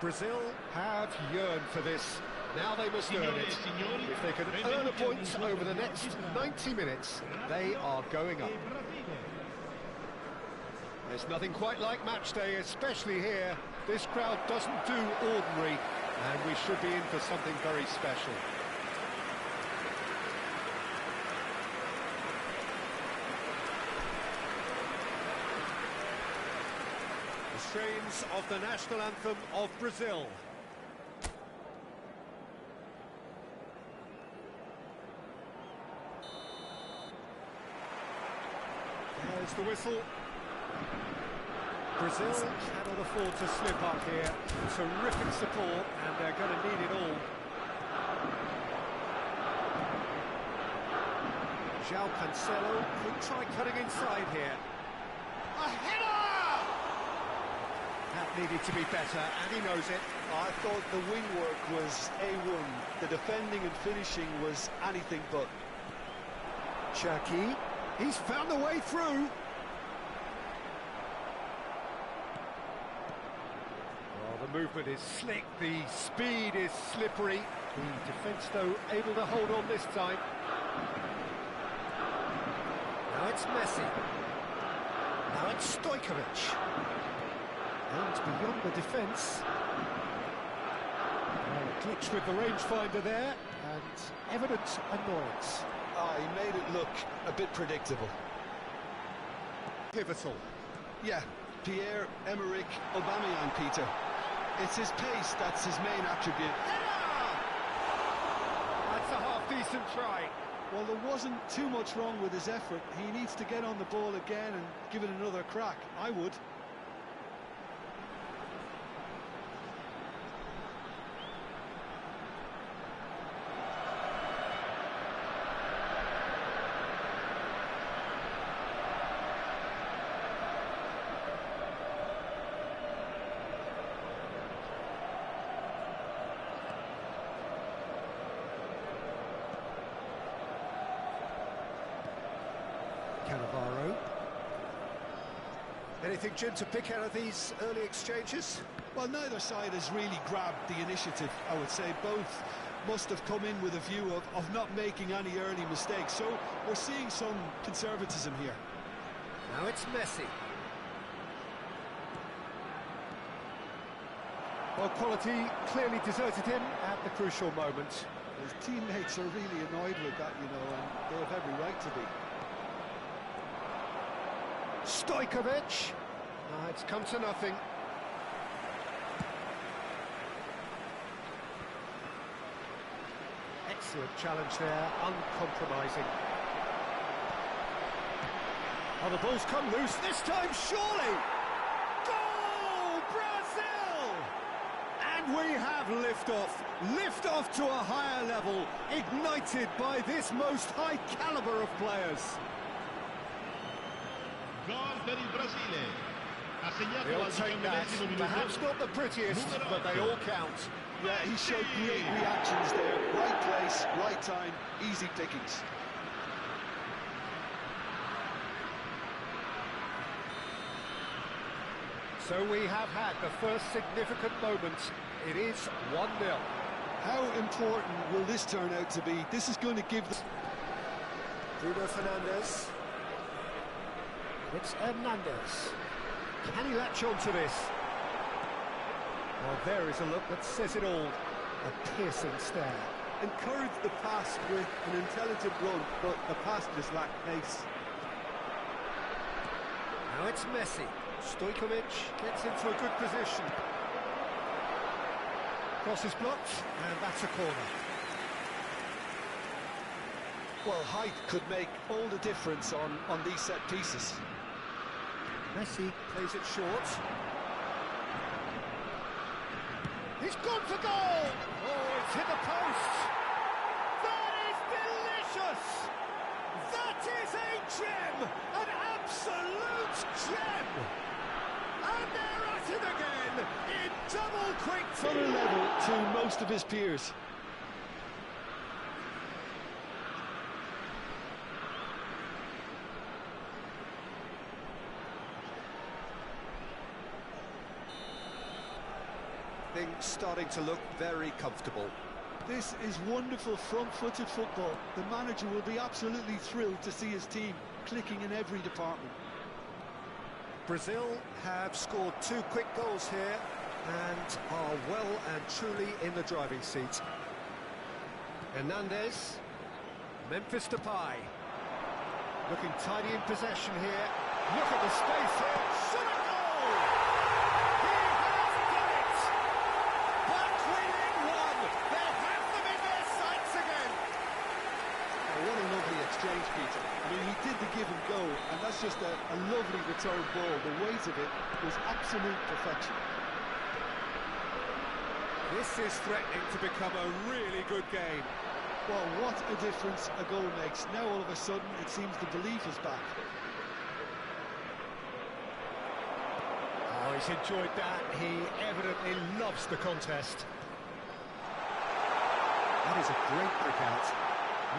Brazil have yearned for this. Now they must earn it. If they can earn a point over the next 90 minutes, they are going up. There's nothing quite like match day, especially here. This crowd doesn't do ordinary, and we should be in for something very special. The strains of the national anthem of Brazil. There's the whistle. Brazil cannot afford to slip up here. Terrific support, and they're going to need it all. João Cancelo could try cutting inside here. A header! That needed to be better, and he knows it. I thought the wing work was A1. The defending and finishing was anything but. Chucky, he's found the way through. The movement is slick, the speed is slippery. The defence, though, able to hold on this time. Now it's Messi. Now it's Stojkovic. And beyond the defence. Glitch with the rangefinder there, and evident annoyance. He made it look a bit predictable. Pivotal. Yeah, Pierre-Emerick Aubameyang, Peter. It's his pace that's his main attribute. That's a half-decent try. Well, there wasn't too much wrong with his effort. He needs to get on the ball again and give it another crack. I would. Anything, Jim, to pick out of these early exchanges? Well, neither side has really grabbed the initiative, I would say. Both must have come in with a view of not making any early mistakes. So we're seeing some conservatism here. Now it's Messi. Well, quality clearly deserted him at the crucial moment. His teammates are really annoyed with that, you know, and they have every right to be. Stojkovic. It's come to nothing. Excellent challenge there, uncompromising. Oh, the ball's come loose this time, surely! Goal, Brazil! And we have liftoff. Liftoff to a higher level, ignited by this most high caliber of players. They'll take that. Perhaps not the prettiest, but they all count. Yeah, he showed great reactions there. Right place, right time, easy pickings. So we have had the first significant moment. It is 1-0. How important will this turn out to be? This is going to give the... Bruno Fernandes. It's Hernandez. Can he latch on to this? Well, there is a look that says it all. A piercing stare. Encourage the pass with an intelligent run, but the pass just lacked pace. Now it's Messi. Stojkovic gets into a good position. Cross is blocked, and that's a corner. Well, height could make all the difference on these set pieces. Messi plays it short. He's gone for goal! Oh, it's hit the post! That is delicious! That is a gem! An absolute gem! And they're at it again in double quick time. Other level to most of his peers. The everything starting to look very comfortable. This is wonderful front-footed football. The manager will be absolutely thrilled to see his team clicking in every department. Brazil have scored 2 quick goals here and are well and truly in the driving seat. Hernandez, Memphis Depay, looking tidy in possession here. Look at the space here. Shot a goal! He has done it! But within one, they have them in their sights again. Oh, what a lovely exchange, Peter. I mean, he did the give and go, and that's just a lovely return ball. The weight of it was absolute perfection. This is threatening to become a really good game. Well, what a difference a goal makes. Now all of a sudden it seems the belief is back. Oh, he's enjoyed that. He evidently loves the contest. That is a great break out.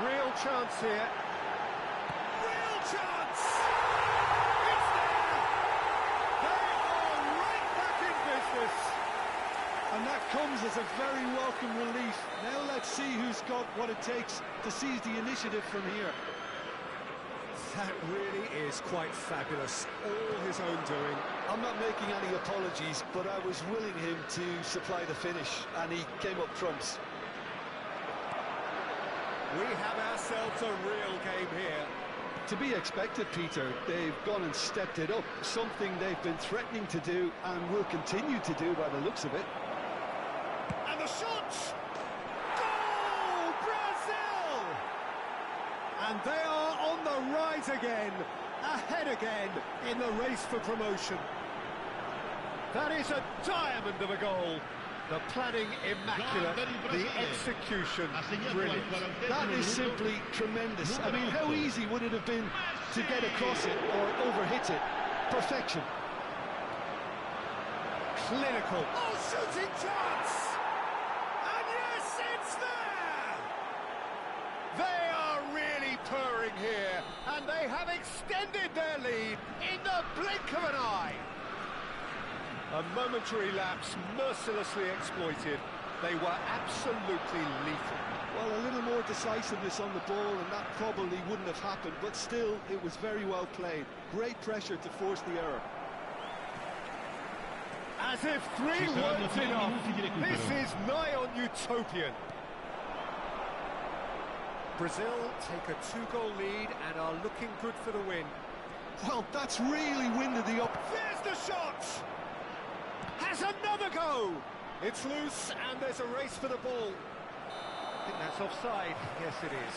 Real chance here. Real chance! It's there! They are right back in business. And that comes as a very welcome relief. Now let's see who's got what it takes to seize the initiative from here. That really is quite fabulous. All his own doing. I'm not making any apologies, but I was willing him to supply the finish, and he came up trumps. We have ourselves a real game here. To be expected, Peter. They've gone and stepped it up. Something they've been threatening to do and will continue to do by the looks of it. And the shot! Goal! Brazil! And they are on the rise again, ahead again in the race for promotion. That is a diamond of a goal. The planning immaculate, the execution brilliant. That is simply tremendous. I mean, how easy would it have been to get across it or overhit it? Perfection. Clinical. Oh, shooting chance! And yes, it's there! They are really purring here, and they have extended their lead in the blink of an eye. A momentary lapse mercilessly exploited. They were absolutely lethal. Well, a little more decisiveness on the ball and that probably wouldn't have happened, but still, it was very well played. Great pressure to force the error. As if 3 weren't enough, this is nigh on utopian. Brazil take a 2-goal lead and are looking good for the win. Well, that's really winded the up. There's the shot! Has another go! It's loose and there's a race for the ball. I think that's offside. Yes, it is.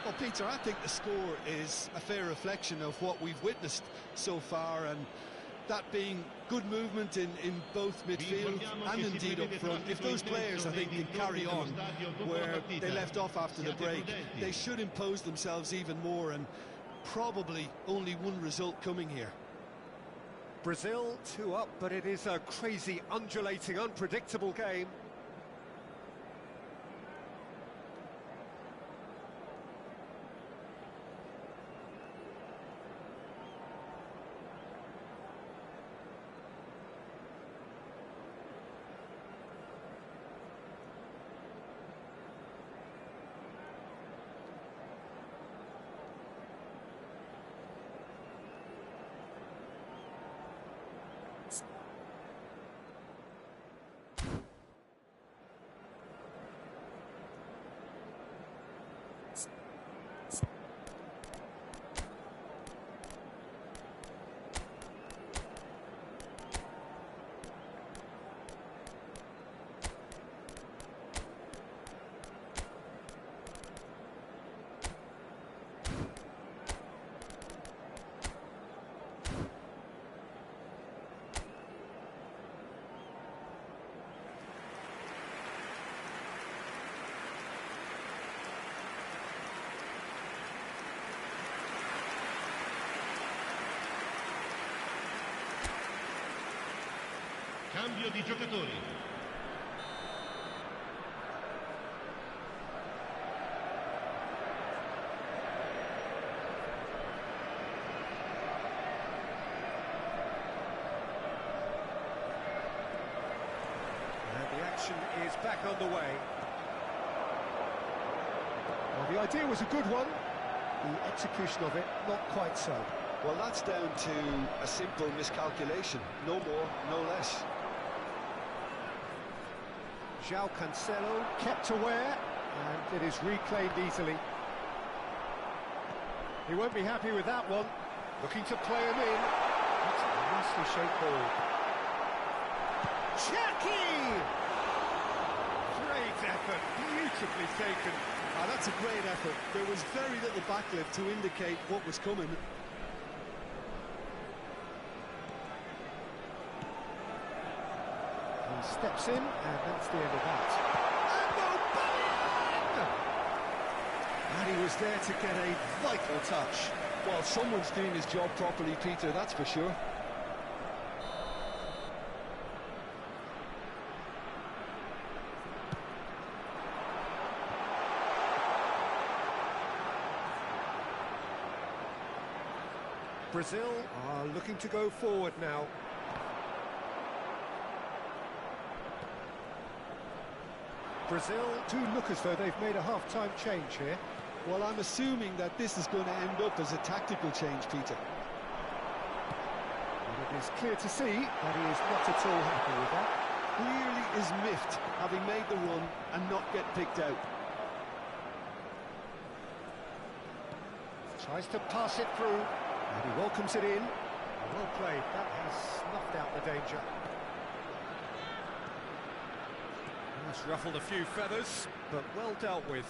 Well, Peter, I think the score is a fair reflection of what we've witnessed so far, and that being good movement in both midfield and indeed up front. If those players, I think, can carry on where they left off after the break, they should impose themselves even more, and probably only one result coming here. Brazil 2 up, but it is a crazy, undulating, unpredictable game. Cambio di giocatori. And the action is back on the way. Well, the idea was a good one. The execution of it, not quite so. Well, that's down to a simple miscalculation. No more, no less. João Cancelo kept aware, and it is reclaimed easily. He won't be happy with that one. Looking to play him in. That's a nicely shaped ball. Jackie! Great effort, beautifully taken. Oh, that's a great effort. There was very little backlift to indicate what was coming. He steps in, and that's the end of that. And he was there to get a vital touch. Well, someone's doing his job properly, Peter, that's for sure. Brazil are looking to go forward now. Brazil do look as though they've made a half-time change here. Well, I'm assuming that this is going to end up as a tactical change, Peter. And it is clear to see that he is not at all happy with that. Clearly is miffed, having made the run and not get picked out. Tries to pass it through, and he welcomes it in. Well played, that has snuffed out the danger. That's ruffled a few feathers, but well dealt with.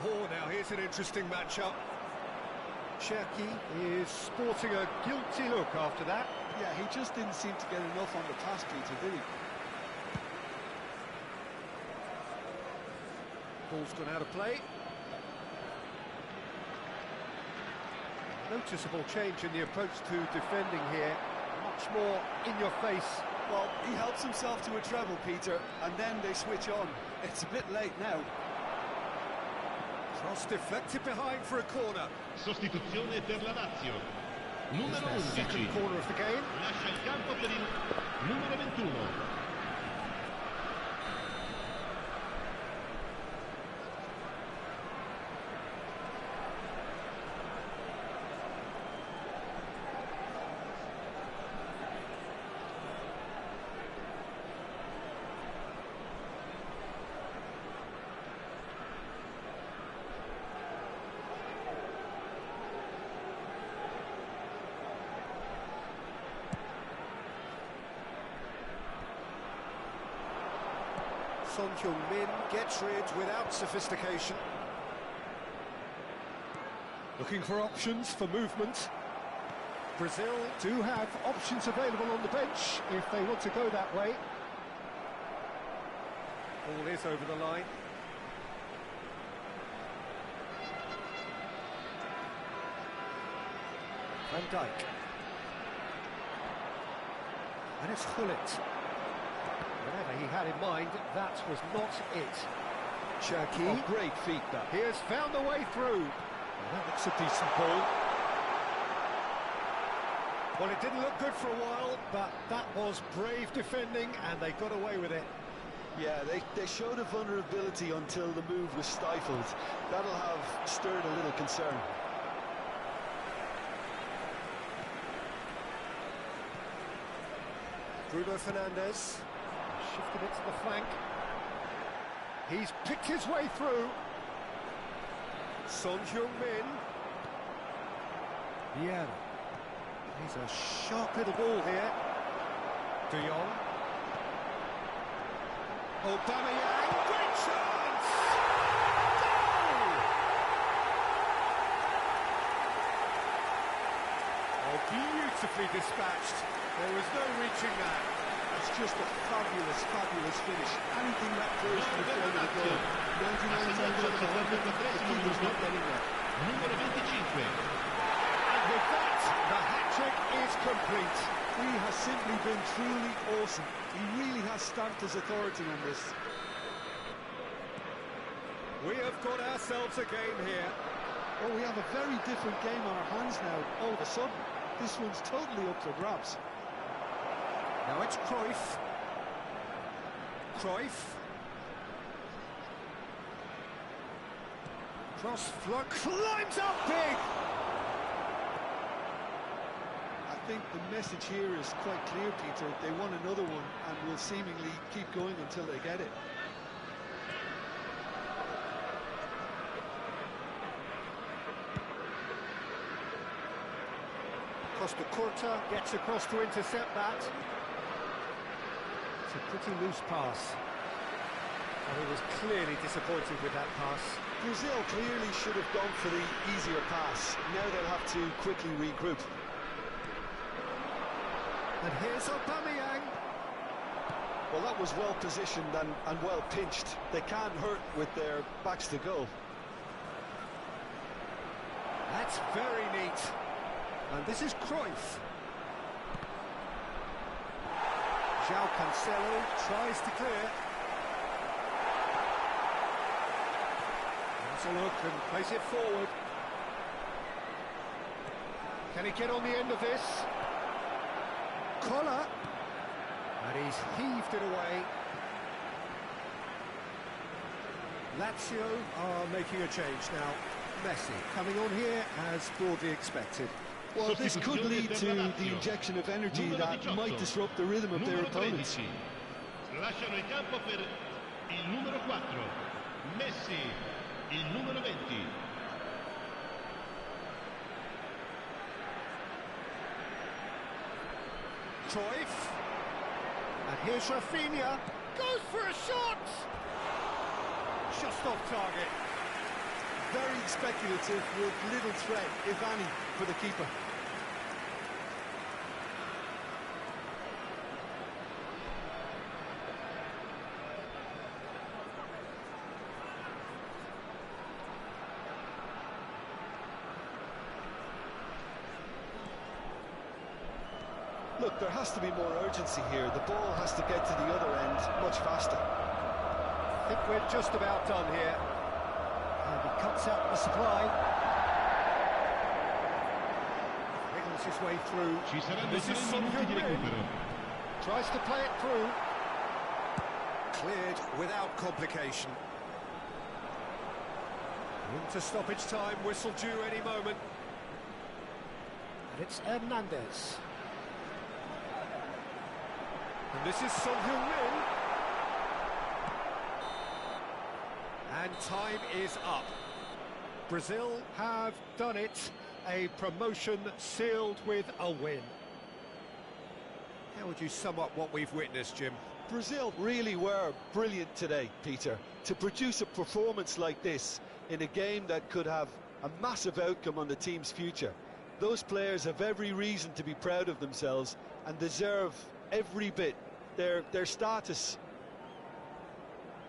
Oh, now here's an interesting matchup. Cherki is sporting a guilty look after that. Yeah, he just didn't seem to get enough on the pass, Peter, did he? Ball's gone out of play. Noticeable change in the approach to defending here. Much more in your face. Well, he helps himself to a treble, Peter, and then they switch on. It's a bit late now. Cross deflected behind for a corner. Sostituzione per la Lazio. Numero 11. Second corner of the game. Lascia il campo per il numero 21. Son Heung-min gets rid without sophistication. Looking for options for movement. Brazil do have options available on the bench if they want to go that way. Ball is over the line. Van Dijk. And it's Gullit. Whatever he had in mind, that was not it. Cherki. Oh, great feet, that. He has found a way through. Well, that looks a decent ball. Well, it didn't look good for a while, but that was brave defending, and they got away with it. Yeah, they showed a vulnerability until the move was stifled. That'll have stirred a little concern. Bruno Fernandes. Shifted it to the flank. He's picked his way through. Son Heung-min. Yeah. He's a sharp little ball here. De Jong. Aubameyang. Great chance! Goal! Oh, beautifully dispatched. There was no reaching that. It's just a fabulous, fabulous finish. Anything that close to the front of the goal. 99 times out of 100, the keeper's not getting there. Numero 25. And with that, the hat-trick is complete. referee has simply been truly awesome. He really has stamped his authority on this. We have got ourselves a game here. Oh, we have a very different game on our hands now. All of a sudden, this one's totally up for grabs. Now it's Cruyff. Cruyff. Cross flung, climbs up big! I think the message here is quite clear, Peter. They want another one and will seemingly keep going until they get it. Costa Curta gets across to intercept that. It's a pretty loose pass. And he was clearly disappointed with that pass. Brazil clearly should have gone for the easier pass. Now they'll have to quickly regroup. And here's Aubameyang. Well, that was well positioned and well pinched. They can't hurt with their backs to goal. That's very neat. And this is Cruyff. João Cancelo tries to clear. Has a look and plays it forward. Can he get on the end of this? Collar. And he's heaved it away. Lazio are making a change now. Messi coming on here as broadly expected. Well, this could lead to the injection of energy that might disrupt the rhythm of their opponents. Lasciano il campo per il numero 4, Messi, il numero 20. Cruyff. And here's Rafinha. Goes for a shot! Just off target. Very speculative with little threat, if any, for the keeper. Look, there has to be more urgency here. The ball has to get to the other end much faster. I think we're just about done here. And he cuts out the supply. Wriggles his way through. This is Son Heung-min. Tries to play it through. Cleared without complication. Into stoppage time, whistle due any moment. And it's Hernandez. And this is Son Heung-min. And time is up. Brazil have done it. A promotion sealed with a win. How would you sum up what we've witnessed, Jim? Brazil really were brilliant today, Peter. To produce a performance like this in a game that could have a massive outcome on the team's future. Those players have every reason to be proud of themselves and deserve every bit their status.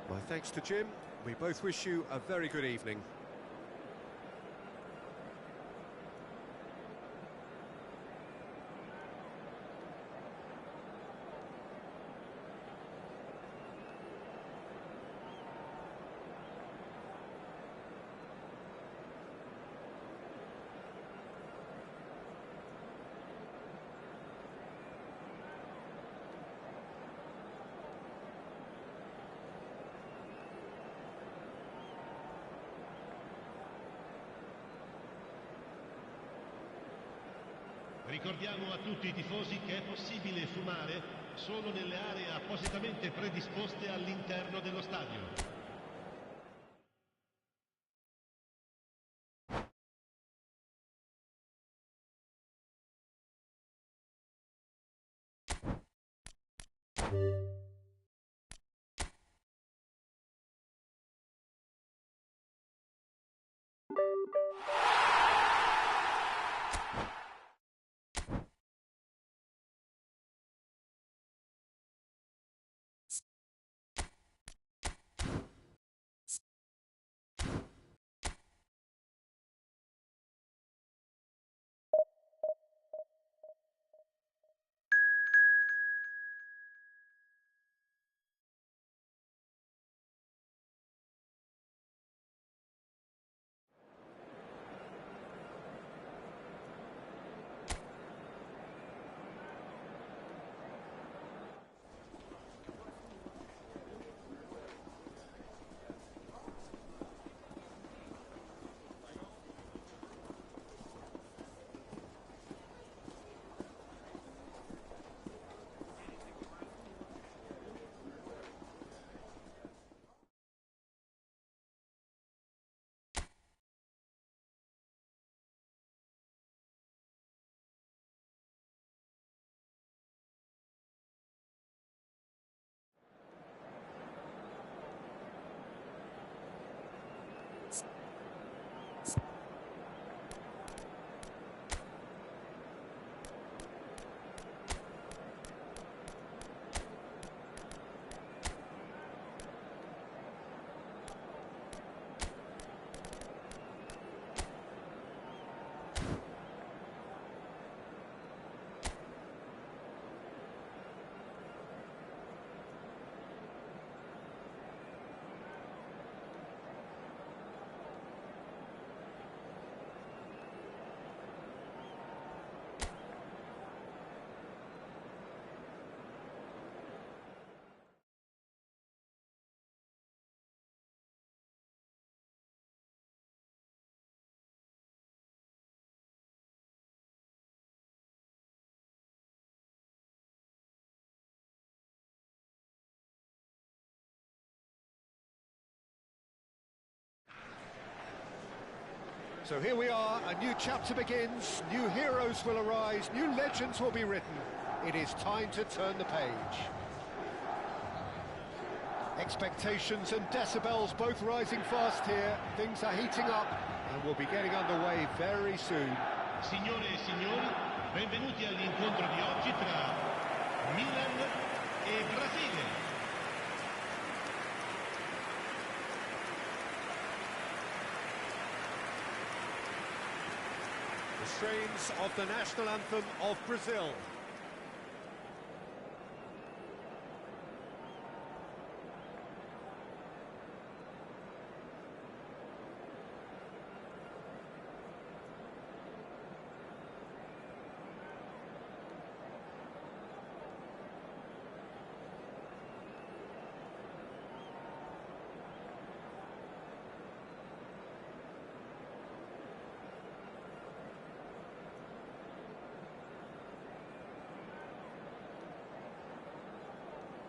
My thanks to Jim. We both wish you a very good evening. Ricordiamo a tutti i tifosi che è possibile fumare solo nelle aree appositamente predisposte all'interno dello stadio. So here we are, a new chapter begins, new heroes will arise, new legends will be written. It is time to turn the page. Expectations and decibels both rising fast here. Things are heating up and we'll be getting underway very soon. Signore e signori, benvenuti all'incontro di oggi tra Milan e Brasile. The strains of the national anthem of Brazil.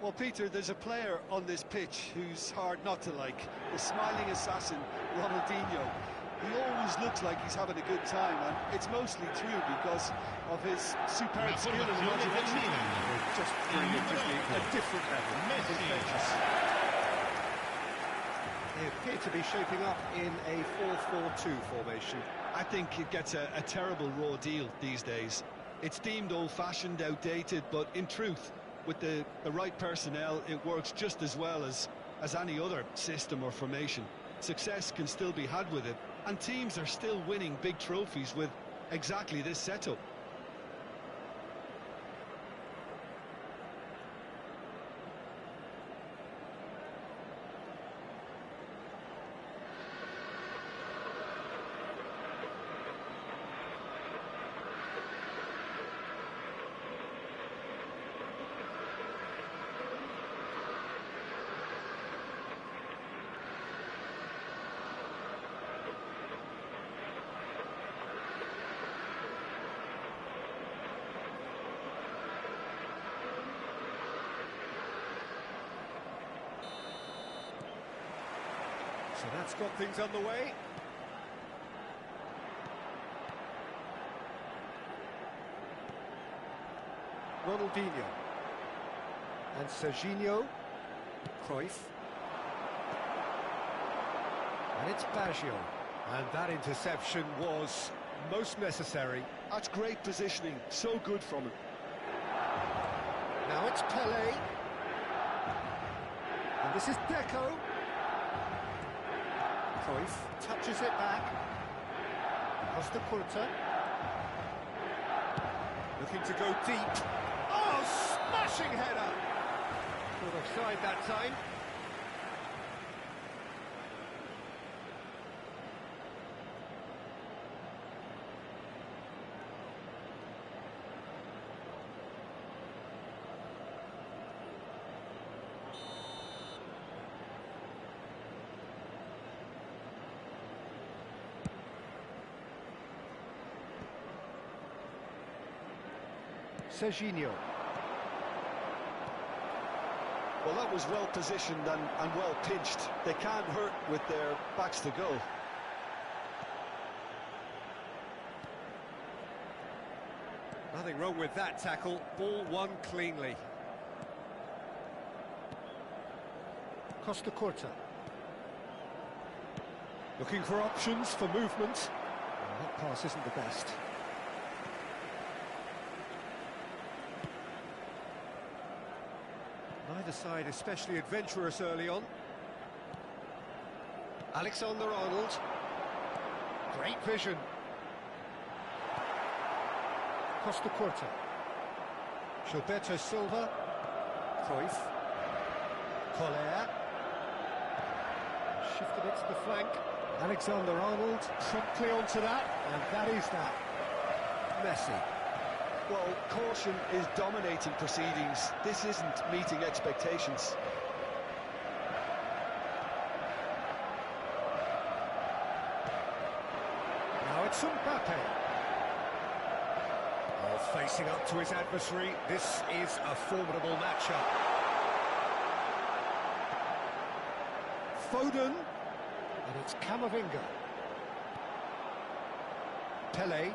Well, Peter, there's a player on this pitch who's hard not to like. The smiling assassin, Ronaldinho. He always looks like he's having a good time, and it's mostly true because of his superb skill and imagination. Just brilliant, a different level. Infectious. They appear to be shaping up in a 4-4-2 formation. I think it gets a terrible raw deal these days. It's deemed old-fashioned, outdated, but in truth, with the right personnel, it works just as well as any other system or formation. Success can still be had with it, and teams are still winning big trophies with exactly this setup. So that's got things underway. Ronaldinho. And Serginho. Cruyff. And it's Baggio. And that interception was most necessary. That's great positioning, so good from him. Now it's Pelé. And this is Deco. Cruyff touches it back. Costa Curta. Looking to go deep. Oh, smashing header! Caught offside that time. Serginho. Well, that was well positioned and well pitched. They can't hurt with their backs to goal. Nothing wrong with that tackle. Ball won cleanly. Costa Curta. Looking for options for movement. Well, that pass isn't the best. Neither side especially adventurous early on. Alexander-Arnold. Great vision. Costa Curta. Gilberto Silva. Cruyff. Collier. Shifted it to the flank. Alexander-Arnold promptly onto that, and that is that. Messi. Well, caution is dominating proceedings. This isn't meeting expectations. Now it's Mbappe. Oh, facing up to his adversary, this is a formidable matchup. Foden, and it's Camavinga. Pele.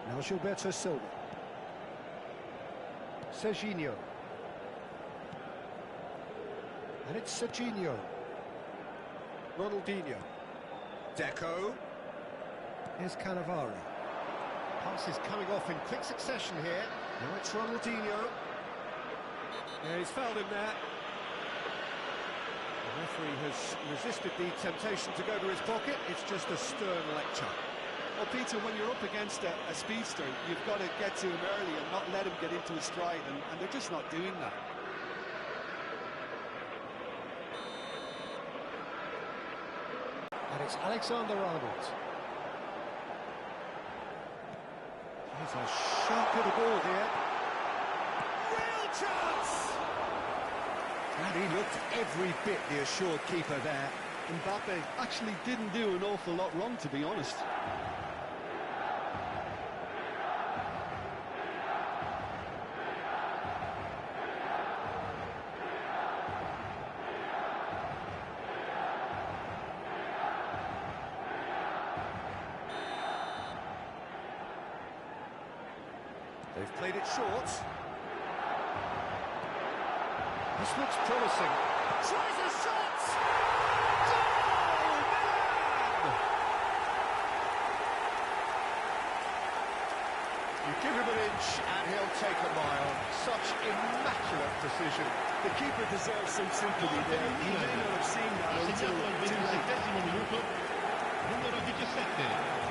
Now Gilberto Silva. Serginho. And it's Serginho. Ronaldinho. Deco. Here's Cannavaro. Passes coming off in quick succession here. Now it's Ronaldinho. Yeah, he's fouled him there. The referee has resisted the temptation to go to his pocket. It's just a stern lecture. Well, Peter, when you're up against a speedster, you've got to get to him early and not let him get into his stride, and they're just not doing that. And it's Alexander-Arnold. There's a shock of the ball here. Real chance! And he looked every bit the assured keeper there. Mbappe actually didn't do an awful lot wrong, to be honest. They've played it short. This looks promising. Tries a shot! Goal! Milan! You give him an inch and he'll take a mile. Such immaculate precision. The keeper deserves some sympathy there. He may not have seen that until Segnato al too late. 27° minuto, numero 17.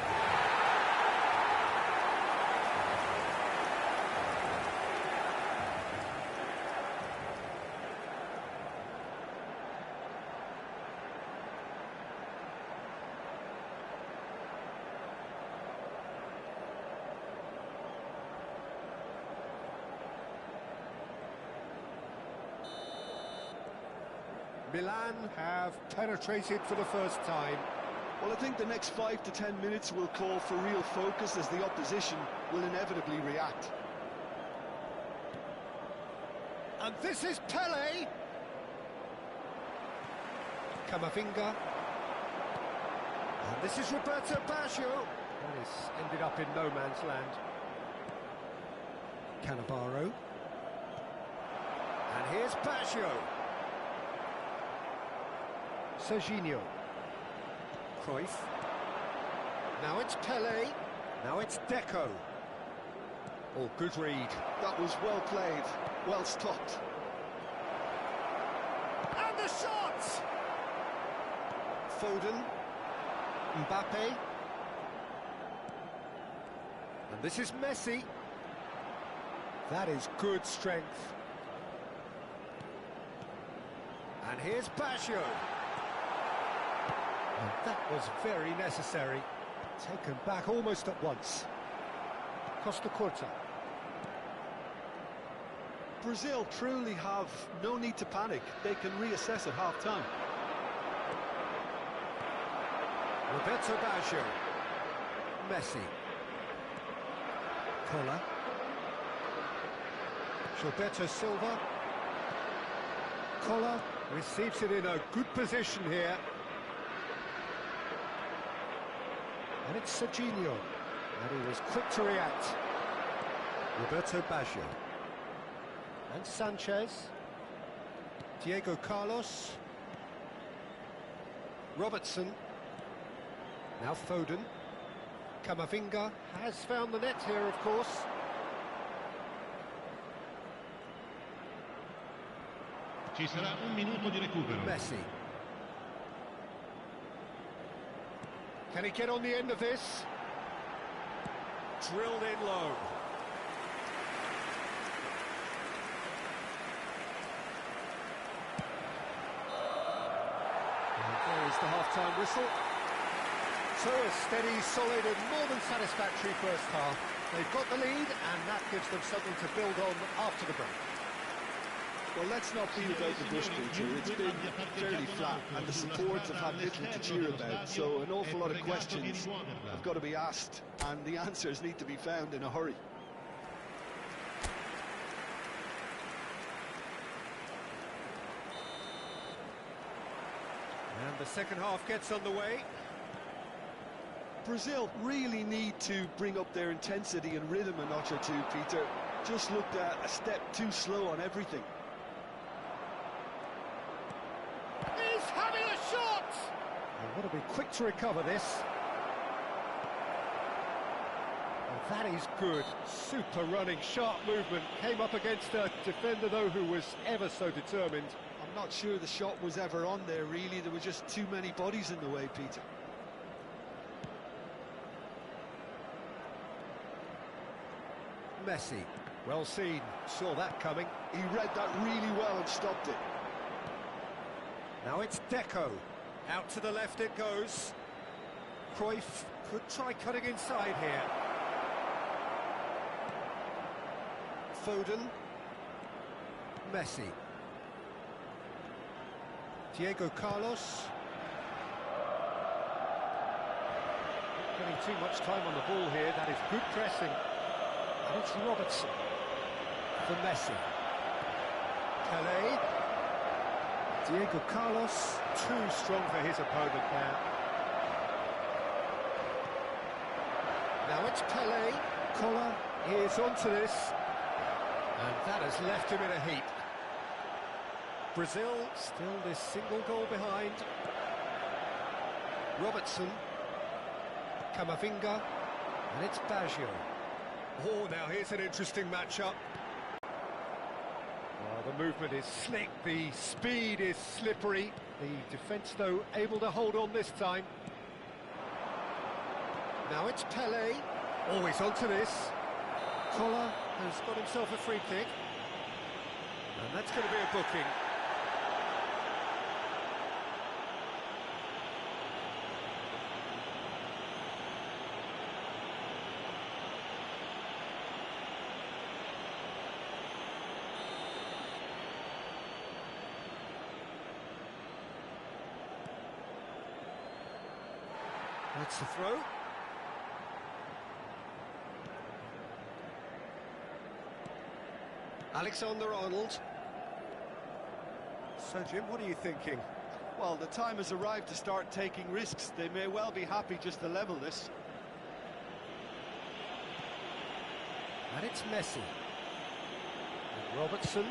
Milan have penetrated for the first time. Well, I think the next 5 to 10 minutes will call for real focus as the opposition will inevitably react. And this is Pele. Camavinga. And this is Roberto Baggio. And it's ended up in no man's land. Cannavaro. And here's Baggio. Serginho. Cruyff. Now it's Pele. Now it's Deco. Oh, good read. That was well played, well stopped. And the shot! Foden. Mbappe. And this is Messi. That is good strength. And here's Baggio. And that was very necessary. Taken back almost at once. Costa Curta. Brazil truly have no need to panic. They can reassess at half-time. Roberto Baggio. Messi. Cola. Gilberto Silva. Cola receives it in a good position here. And it's Serginho. And he was quick to react. Roberto Baggio. And Sanchez. Diego Carlos. Robertson. Now Foden. Camavinga has found the net here, of course. Ci sarà un minuto di recupero. Messi. Can he get on the end of this? Drilled in low. And there is the half-time whistle. So a steady, solid and more than satisfactory first half. They've got the lead and that gives them something to build on after the break. Well, let's not beat about the bush, Peter. It's been fairly flat, and the supports have had little to cheer about, so an awful lot of questions have got to be asked, and the answers need to be found in a hurry. And the second half gets underway. Brazil really need to bring up their intensity and rhythm a notch or two, Peter. Just looked a step too slow on everything. He's having a shot! They've got to be quick to recover this. Oh, that is good. Super running, sharp movement. Came up against a defender, though, who was ever so determined. I'm not sure the shot was ever on there, really. There were just too many bodies in the way, Peter. Messi. Well seen. Saw that coming. He read that really well and stopped it. Now it's Deco. Out to the left it goes. Cruyff could try cutting inside here. Foden. Messi. Diego Carlos. Not getting too much time on the ball here. That is good pressing. And it's Robertson for Messi. Calais. Diego Carlos, too strong for his opponent there. Now it's Pelé. Collar is onto this. And that has left him in a heap. Brazil still this single goal behind. Robertson. Camavinga. And it's Baggio. Oh, now here's an interesting matchup. Well, the movement is slick, the speed is slippery. The defence, though, able to hold on this time. Now it's Pelé. Oh, he's onto this. Collar has got himself a free kick. And that's going to be a booking. That's the throw. Alexander-Arnold. So, Jim, what are you thinking? Well, the time has arrived to start taking risks. They may well be happy just to level this. And it's Messi. And Robertson.